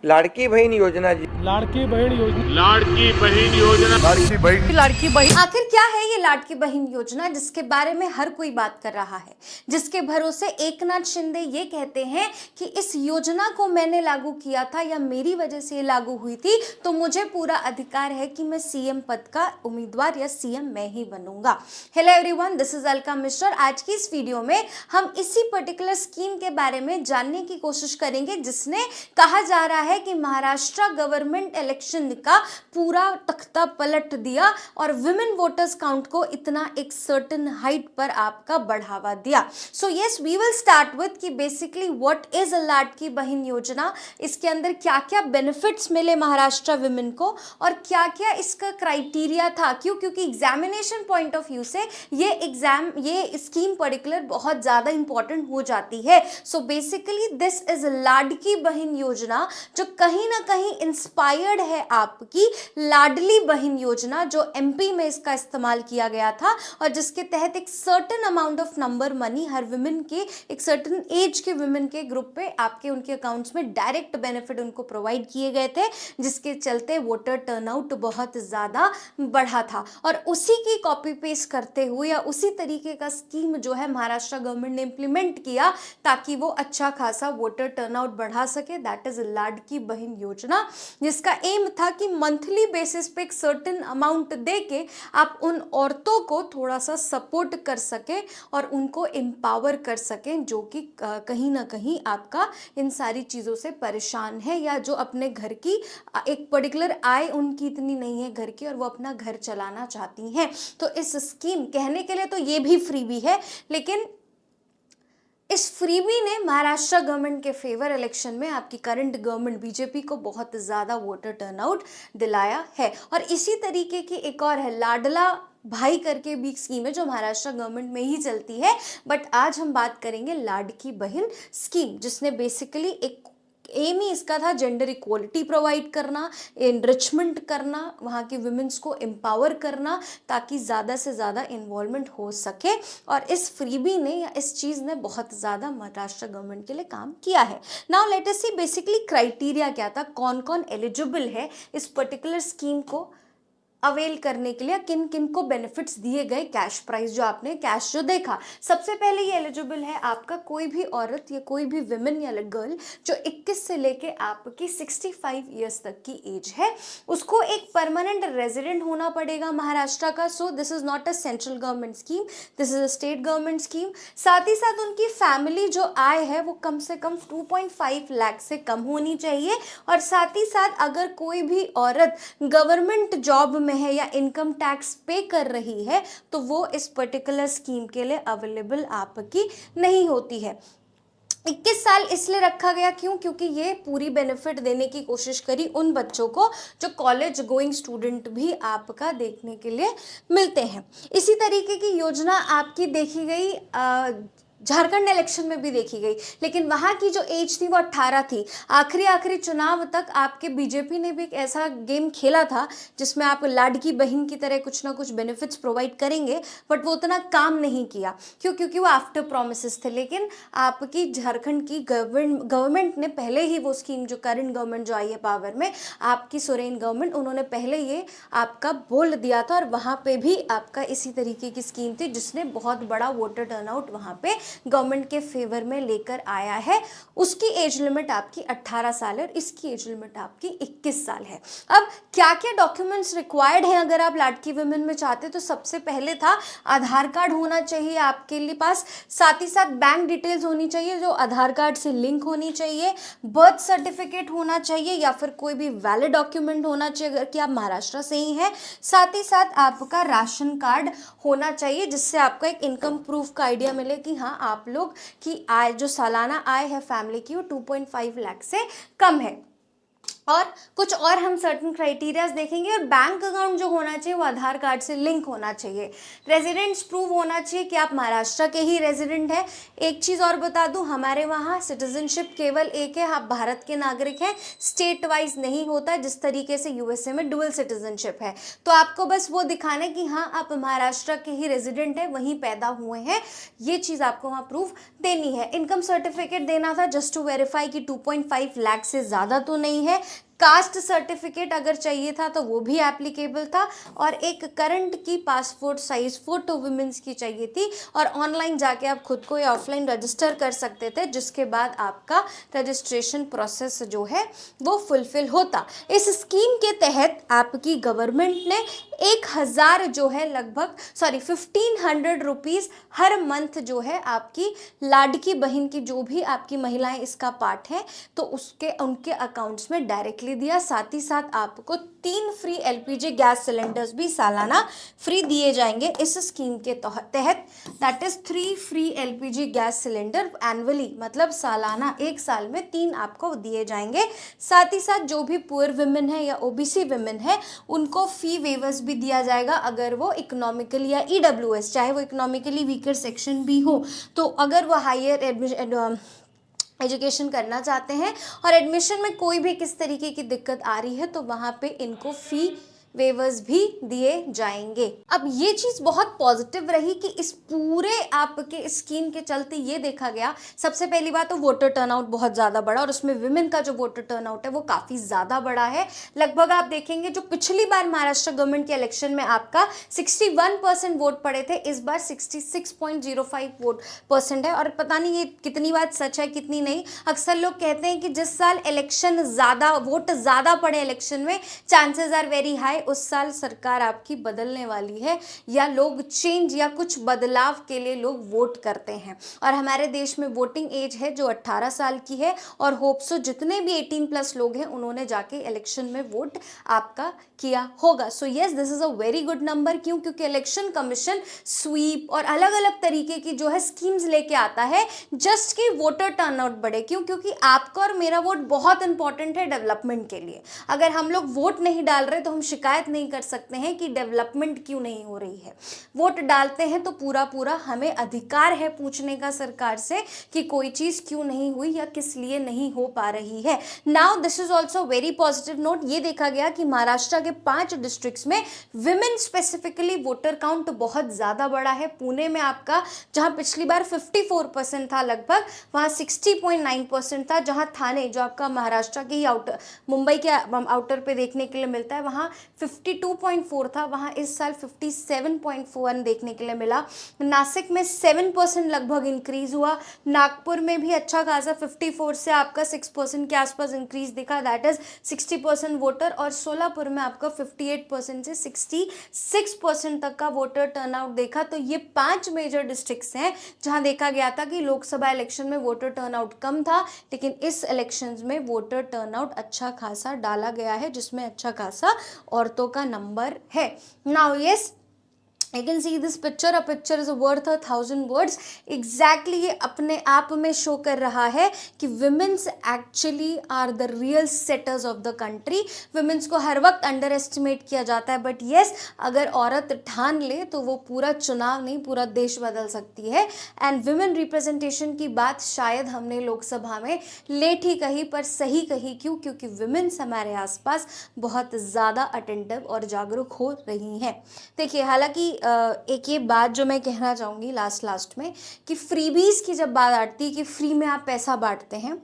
लाड़की बहन योजना जी। लाड़की बहन योजना। लाड़की बहन योजना। लाड़की बहन आखिर क्या है ये लाड़की बहन योजना जिसके बारे में हर कोई बात कर रहा है, जिसके भरोसे एकनाथ शिंदे ये कहते हैं कि इस योजना को मैंने लागू किया था या मेरी वजह से लागू हुई थी, तो मुझे पूरा अधिकार है कि मैं सीएम पद का उम्मीदवार या सीएम मैं ही बनूंगा। Hello everyone, this is Alka Mishra. आज की इस वीडियो में हम इसी पर्टिकुलर स्कीम के बारे में जानने की कोशिश करेंगे जिसने कहा जा रहा है कि महाराष्ट्र गवर्नमेंट इलेक्शन का पूरा तख्ता पलट दिया और विमेन वोटर्स काउंट को इतना एक सर्टेन हाइट पर आपका बढ़ावा दिया। So yes, we will start with कि basically what is a Ladki Bahin Yojana, इसके अंदर क्या क्या बेनिफिट्स मिले महाराष्ट्र विमेन को और क्या क्या इसका क्राइटेरिया था। क्योंकि एग्जामिनेशन पॉइंट ऑफ व्यू से ये स्कीम पर्टिकुलर बहुत ज्यादा इंपॉर्टेंट हो जाती है। सो बेसिकली दिस इज लाड़की बहन योजना जो कहीं ना कहीं इंस्पायर्ड है आपकी लाडली बहन योजना जो एमपी में इसका इस्तेमाल किया गया था और जिसके तहत एक certain amount of number money her women के एक सर्टेन एज के विमेन के ग्रुप पे आपके उनके अकाउंट्स में डायरेक्ट बेनिफिट उनको प्रोवाइड किए गए थे, जिसके चलते वोटर टर्नआउट बहुत ज़्यादा बढ़ा था। और उसी की कॉपी पेस्ट करते हुए या उसी तरीके का स्कीम जो है महाराष्ट्र गवर्नमेंट ने इम्प्लीमेंट किया ताकि वो अच्छा खासा वोटर टर्नआउट बढ़ा सके, दैट इज लाड़की बहन योजना, जिसका एम था कि मंथली बेसिस पे एक सर्टेन अमाउंट दे के आप उन औरतों को थोड़ा सा सपोर्ट कर सके और उनको एम्पावर कर सकें जो कि कहीं ना कहीं आपका इन सारी चीज़ों से परेशान है या जो अपने घर की एक पर्टिकुलर आय उनकी इतनी नहीं है घर की और वो अपना घर चलाना चाहती हैं। तो इस स्कीम कहने के लिए तो ये भी फ्री भी है, लेकिन इस फ्रीबी ने महाराष्ट्र गवर्नमेंट के फेवर इलेक्शन में आपकी करंट गवर्नमेंट बीजेपी को बहुत ज़्यादा वोटर टर्नआउट दिलाया है। और इसी तरीके की एक और है लाडला भाई करके भी स्कीम है जो महाराष्ट्र गवर्नमेंट में ही चलती है, बट आज हम बात करेंगे लाड़की बहन स्कीम जिसने बेसिकली एक एम ही इसका था जेंडर इक्वलिटी प्रोवाइड करना, एनरिचमेंट करना, वहाँ के वुमेन्स को एम्पावर करना ताकि ज़्यादा से ज़्यादा इन्वॉल्वमेंट हो सके। और इस फ्रीबी ने या इस चीज़ ने बहुत ज़्यादा महाराष्ट्र गवर्नमेंट के लिए काम किया है। Now let us see basically criteria क्या था, कौन कौन एलिजिबल है इस पर्टिकुलर स्कीम को अवेल करने के लिए, किन किन को बेनिफिट्स दिए गए, कैश प्राइस जो आपने कैश जो देखा। सबसे पहले ये एलिजिबल है आपका कोई भी औरत या कोई भी विमेन या गर्ल जो 21 से लेके आपकी 65 ईयर्स तक की एज है, उसको एक परमानेंट रेजिडेंट होना पड़ेगा महाराष्ट्र का। So this is not a central government scheme, this is a state government scheme. साथ ही साथ उनकी फैमिली जो आय है वो कम से कम 2.5 लाख से कम होनी चाहिए। और साथ ही साथ अगर कोई भी औरत गवर्नमेंट जॉब में है या इनकम टैक्स पे कर रही है तो वो इस पर्टिकुलर स्कीम के लिए अवेलेबल आपकी नहीं होती है। 21 साल इसलिए रखा गया क्योंकि ये पूरी बेनिफिट देने की कोशिश करी उन बच्चों को जो कॉलेज गोइंग स्टूडेंट भी आपका देखने के लिए मिलते हैं। इसी तरीके की योजना आपकी देखी गई झारखंड इलेक्शन में भी देखी गई, लेकिन वहाँ की जो एज थी वो 18 थी। आखिरी चुनाव तक आपके बीजेपी ने भी एक ऐसा गेम खेला था जिसमें आप लाड़की बहन की तरह कुछ ना कुछ बेनिफिट्स प्रोवाइड करेंगे, बट वो उतना काम नहीं किया क्योंकि वो आफ्टर प्रोमिसेस थे। लेकिन आपकी झारखंड की गवर्नमेंट ने पहले ही वो स्कीम जो करंट गवर्नमेंट जो आई है पावर में, आपकी सोरेन गवर्नमेंट, उन्होंने पहले ये आपका बोल दिया था और वहाँ पे भी आपका इसी तरीके की स्कीम थी जिसने बहुत बड़ा वोटर टर्नआउट वहाँ पे गवर्नमेंट के फेवर में लेकर आया है। उसकी एज लिमिट आपकी 18 साल है और इसकी एज लिमिट आपकी 21 साल है। अब क्या क्या डॉक्यूमेंट्स रिक्वायर्ड हैं अगर आप लाड़की वुमेन में चाहते हैं, तो सबसे पहले था आधार कार्ड होना चाहिए आपके लिए पास, साथ ही साथ बैंक डिटेल्स होनी चाहिए जो आधार कार्ड से लिंक होनी चाहिए, बर्थ सर्टिफिकेट होना चाहिए या फिर कोई भी वैलिड डॉक्यूमेंट होना चाहिए अगर कि आप महाराष्ट्र से ही हैं, साथ ही साथ आपका राशन कार्ड होना चाहिए जिससे आपको एक इनकम प्रूफ का आइडिया मिले कि हाँ आप लोग की आय जो सालाना आय है फैमिली की वो 2.5 लाख से कम है। और कुछ और हम सर्टन क्राइटेरियाज देखेंगे। और बैंक अकाउंट जो होना चाहिए वो आधार कार्ड से लिंक होना चाहिए। रेजिडेंट्स प्रूव होना चाहिए कि आप महाराष्ट्र के ही रेजिडेंट हैं। एक चीज़ और बता दूं, हमारे वहाँ सिटीजनशिप केवल एक है, आप भारत के नागरिक हैं, स्टेट वाइज नहीं होता जिस तरीके से यूएसए में डुअल सिटीजनशिप है। तो आपको बस वो दिखाना है कि हाँ आप महाराष्ट्र के ही रेजिडेंट हैं, वहीं पैदा हुए हैं, ये चीज़ आपको वहाँ प्रूफ देनी है। इनकम सर्टिफिकेट देना था जस्ट टू वेरीफाई कि 2.5 लाख से ज़्यादा तो नहीं है। कास्ट सर्टिफिकेट अगर चाहिए था तो वो भी एप्लीकेबल था। और एक करंट की पासपोर्ट साइज फोटो वुमेन्स की चाहिए थी। और ऑनलाइन जाके आप खुद को या ऑफलाइन रजिस्टर कर सकते थे, जिसके बाद आपका रजिस्ट्रेशन प्रोसेस जो है वो फुलफिल होता। इस स्कीम के तहत आपकी गवर्नमेंट ने 1000 जो है लगभग 1500 रुपीज़ हर मंथ जो है आपकी लाडकी बहन की, जो भी आपकी महिलाएं इसका पार्ट हैं, तो उसके उनके अकाउंट्स में डायरेक्टली दिया। साथ ही साथ आपको 3 फ्री एलपीजी गैस सिलेंडर्स भी सालाना फ्री दिए जाएंगे इस स्कीम के तहत। That is 3 free LPG gas cylinder annually, मतलब सालाना, एक साल में 3 आपको दिए जाएंगे। साथ ही साथ जो भी पुअर वुमेन है या ओबीसी वुमेन है उनको फी वेवर्स भी दिया जाएगा अगर वो इकोनॉमिकली या ईडब्ल्यूएस, चाहे वो इकोनॉमिकली वीकर सेक्शन भी हो, तो अगर वो हायर एजुकेशन करना चाहते हैं और एडमिशन में कोई भी किस तरीके की दिक्कत आ रही है तो वहाँ पे इनको फी वेवर्स भी दिए जाएंगे। अब ये चीज़ बहुत पॉजिटिव रही कि इस पूरे आपके स्कीम के चलते ये देखा गया, सबसे पहली बात तो वोटर टर्नआउट बहुत ज़्यादा बड़ा, और उसमें विमेन का जो वोटर टर्नआउट है वो काफ़ी ज़्यादा बड़ा है। लगभग आप देखेंगे जो पिछली बार महाराष्ट्र गवर्नमेंट के इलेक्शन में आपका 61% वोट पड़े थे, इस बार 66.05% है। और पता नहीं ये कितनी बात सच है कितनी नहीं। अक्सर लोग कहते हैं कि जिस साल इलेक्शन ज़्यादा वोट ज़्यादा पड़े इलेक्शन में, चांसेस आर वेरी हाई उस साल सरकार आपकी बदलने वाली है, या लोग चेंज या कुछ बदलाव के लिए लोग वोट करते हैं। और हमारे देश में वोटिंग एज है जो 18 साल की है, और होप सो जितने भी 18+ लोग हैं उन्होंने जाके इलेक्शन में वोट आपका किया होगा। So yes, this is a very good number. क्यों? क्योंकि इलेक्शन कमीशन स्वीप और अलग अलग तरीके की जो है स्कीम्स लेके आता है जस्ट कि वोटर टर्नआउट बढ़े। क्यों? क्योंकि आपका और मेरा वोट बहुत इंपॉर्टेंट है डेवलपमेंट के लिए। अगर हम लोग वोट नहीं डाल रहे तो हम शिकायत नहीं कर सकते हैं कि डेवलपमेंट क्यों नहीं हो रही है। वोट डालते हैं तो पूरा पूरा हमें अधिकार है पूछने का सरकार से कि कोई चीज़ क्यों नहीं हुई या किस लिए नहीं हो पा रही है। Now this is also very positive note. ये देखा गया कि महाराष्ट्र के 5 डिस्ट्रिक्ट्स में विमेन स्पेसिफिकली वोटर काउंट बहुत ज़्यादा बड़ा है। पुणे में आपका, जहां पिछली बार 54% था लगभग, वहां 60.9% था। जहां थाने, जो आपका महाराष्ट्र के ही आउटर, मुंबई के आउटर पे देखने के लिए मिलता है, वहां 52.4 था, वहां इस साल 57.4 देखने के लिए मिला। नासिक में 7% लगभग इंक्रीज हुआ। नागपुर में भी अच्छा खासा 54 से आपका 6% के आसपास इंक्रीज दिखा, दैट इज 60% वोटर। और सोलापुर में आपका 58% से 66% तक का वोटर टर्नआउट देखा। तो ये 5 मेजर डिस्ट्रिक्ट्स हैं जहां देखा गया था कि लोकसभा इलेक्शन में वोटर टर्नआउट कम था, लेकिन इस इलेक्शंस में वोटर टर्नआउट अच्छा खासा डाला गया है, जिसमें अच्छा खासा औरतों का नंबर है। Now yes, You can see this picture. A picture is worth 1,000 words. Exactly ये अपने आप में शो कर रहा है कि women's actually are the real setters of the country. women's को हर वक्त अंडर एस्टिमेट किया जाता है, बट yes, अगर औरत ठान ले तो वो पूरा चुनाव नहीं पूरा देश बदल सकती है। एंड women रिप्रेजेंटेशन की बात शायद हमने लोकसभा में लेट ही कही, पर सही कही। क्यों? क्योंकि women's हमारे आसपास बहुत ज़्यादा अटेंटिव और जागरूक हो रही हैं। देखिए, हालांकि एक ये बात जो मैं कहना चाहूँगी लास्ट में, कि फ्रीबीज़ की जब बात आती है कि फ्री में आप पैसा बांटते हैं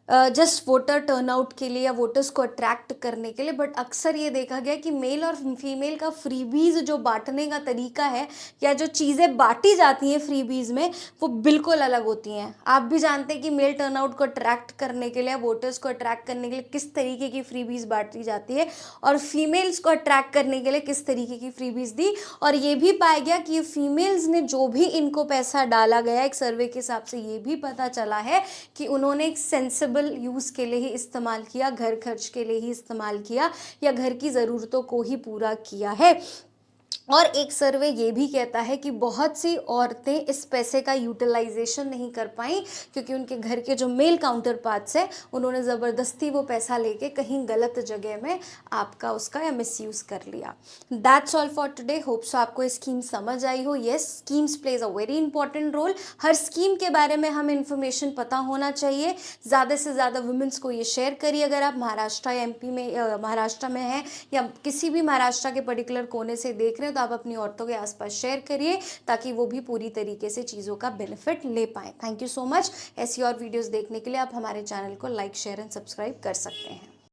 जस्ट वोटर टर्नआउट के लिए या वोटर्स को अट्रैक्ट करने के लिए, बट अक्सर ये देखा गया कि मेल और फीमेल का फ्रीबीज़ जो बांटने का तरीका है या जो चीज़ें बांटी जाती हैं फ्रीबीज़ में, वो बिल्कुल अलग होती हैं। आप भी जानते हैं कि मेल टर्नआउट को अट्रैक्ट करने के लिए, वोटर्स को अट्रैक्ट करने के लिए किस तरीके की फ्रीबीज़ बांटी जाती है, और फीमेल्स को अट्रैक्ट करने के लिए किस तरीके की फ्रीबीज़ दी। और ये भी पाया गया कि फीमेल्स ने जो भी इनको पैसा डाला गया, एक सर्वे के हिसाब से ये भी पता चला है कि उन्होंने एक सेंसिबल यूज़ के लिए ही इस्तेमाल किया, घर खर्च के लिए ही इस्तेमाल किया, या घर की ज़रूरतों को ही पूरा किया है। और एक सर्वे ये भी कहता है कि बहुत सी औरतें इस पैसे का यूटिलाइजेशन नहीं कर पाई क्योंकि उनके घर के जो मेल काउंटर पार्ट्स हैं उन्होंने ज़बरदस्ती वो पैसा लेके कहीं गलत जगह में आपका उसका या मिसयूज़ कर लिया। That's all for today. Hope so आपको स्कीम समझ आई हो। Yes, schemes plays a very important role. हर स्कीम के बारे में हमें इन्फॉर्मेशन पता होना चाहिए। ज़्यादा से ज़्यादा वुमेंस को ये शेयर करिए। अगर आप महाराष्ट्र या एमपी में महाराष्ट्र में हैं या किसी भी महाराष्ट्र के पर्टिकुलर कोने से देख रहे हैं तो आप अपनी औरतों के आसपास शेयर करिए ताकि वो भी पूरी तरीके से चीज़ों का बेनिफिट ले पाएँ। Thank you so much. ऐसी और वीडियोस देखने के लिए आप हमारे चैनल को लाइक, शेयर एंड सब्सक्राइब कर सकते हैं।